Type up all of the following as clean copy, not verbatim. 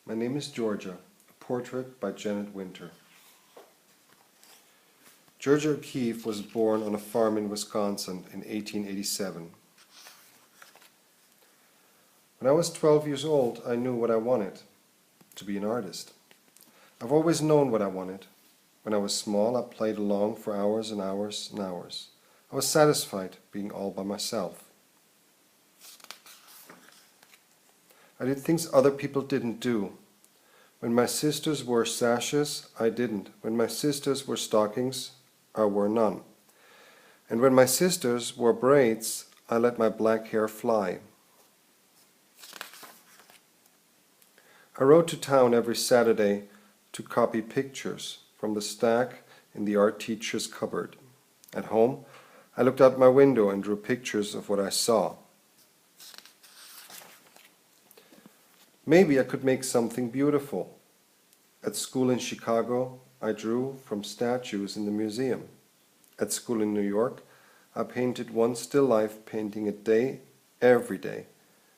My name is Georgia, a portrait by Jeanette Winter. Georgia O'Keeffe was born on a farm in Wisconsin in 1887. When I was 12 years old, I knew what I wanted, to be an artist. I've always known what I wanted. When I was small, I played along for hours and hours and hours. I was satisfied being all by myself. I did things other people didn't do. When my sisters wore sashes, I didn't. When my sisters wore stockings, I wore none. And when my sisters wore braids, I let my black hair fly. I rode to town every Saturday to copy pictures from the stack in the art teacher's cupboard. At home, I looked out my window and drew pictures of what I saw. Maybe I could make something beautiful. At school in Chicago, I drew from statues in the museum. At school in New York, I painted one still life painting a day, every day.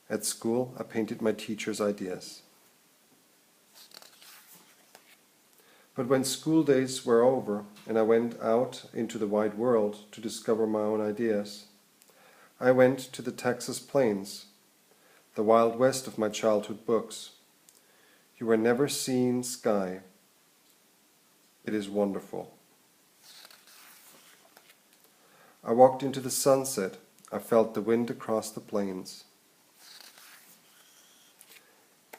At school, I painted my teacher's ideas. But when school days were over and I went out into the wide world to discover my own ideas, I went to the Texas plains, the Wild West of my childhood books. You were never seen sky. It is wonderful. I walked into the sunset. I felt the wind across the plains.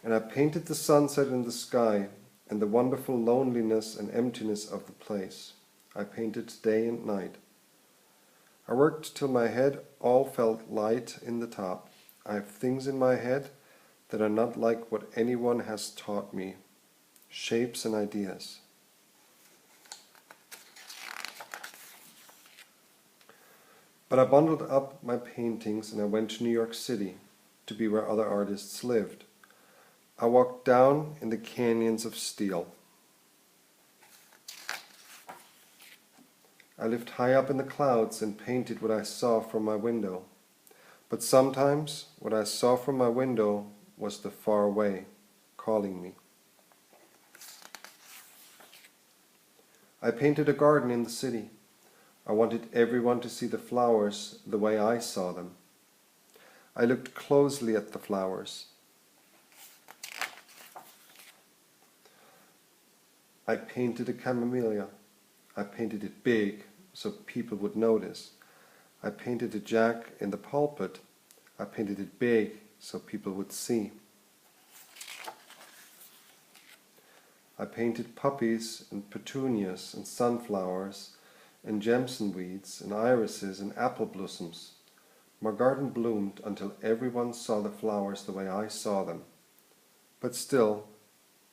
And I painted the sunset and the sky and the wonderful loneliness and emptiness of the place. I painted day and night. I worked till my head all felt light in the top. I have things in my head that are not like what anyone has taught me, shapes and ideas. But I bundled up my paintings and I went to New York City to be where other artists lived. I walked down in the canyons of steel. I lived high up in the clouds and painted what I saw from my window. But sometimes what I saw from my window was the far away, calling me. I painted a garden in the city. I wanted everyone to see the flowers the way I saw them. I looked closely at the flowers. I painted a camellia. I painted it big so people would notice. I painted a jack in the pulpit. I painted it big so people would see. I painted poppies and petunias and sunflowers and jemson weeds and irises and apple blossoms. My garden bloomed until everyone saw the flowers the way I saw them. But still,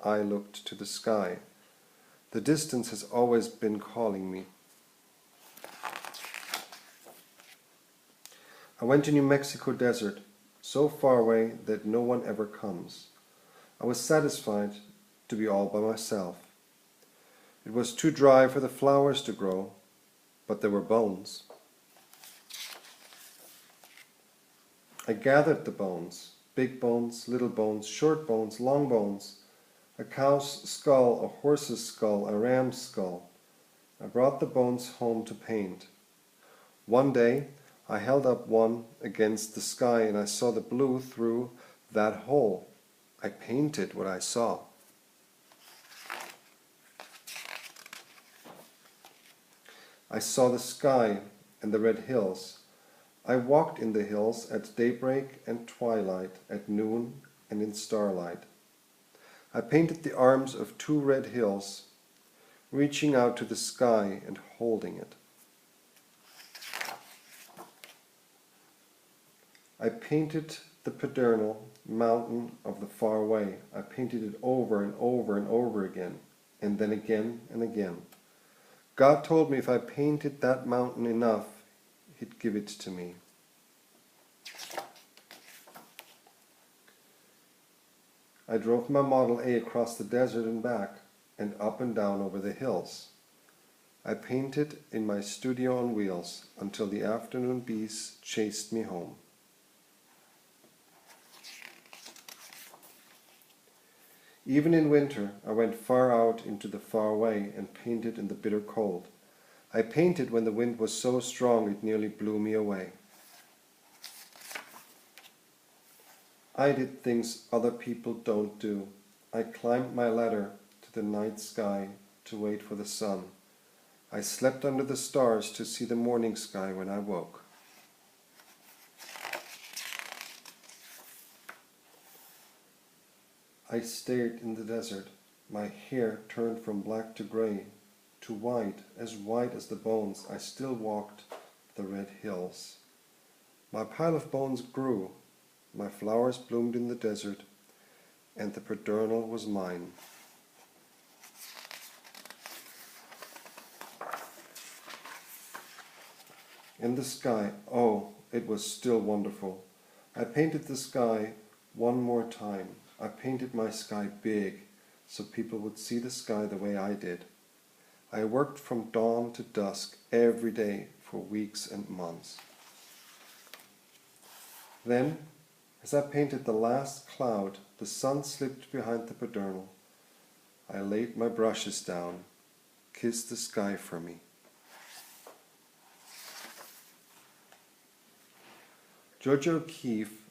I looked to the sky. The distance has always been calling me. I went to New Mexico desert, so far away that no one ever comes. I was satisfied to be all by myself. It was too dry for the flowers to grow, but there were bones. I gathered the bones, big bones, little bones, short bones, long bones, a cow's skull, a horse's skull, a ram's skull. I brought the bones home to paint. One day, I held up one against the sky and I saw the blue through that hole. I painted what I saw. I saw the sky and the red hills. I walked in the hills at daybreak and twilight, at noon and in starlight. I painted the arms of two red hills, reaching out to the sky and holding it. I painted the paternal mountain of the far away. I painted it over and over and over again, and then again and again. God told me if I painted that mountain enough, He'd give it to me. I drove my Model A across the desert and back, and up and down over the hills. I painted in my studio on wheels until the afternoon bees chased me home. Even in winter, I went far out into the far away and painted in the bitter cold. I painted when the wind was so strong it nearly blew me away. I did things other people don't do. I climbed my ladder to the night sky to wait for the sun. I slept under the stars to see the morning sky when I woke. I stayed in the desert. My hair turned from black to grey, to white as the bones. I still walked the red hills. My pile of bones grew. My flowers bloomed in the desert, and the pedernal was mine. In the sky, oh, it was still wonderful. I painted the sky one more time. I painted my sky big, so people would see the sky the way I did. I worked from dawn to dusk every day for weeks and months. Then, as I painted the last cloud, the sun slipped behind the pedernal. I laid my brushes down, kissed the sky for me. Georgia O'Keeffe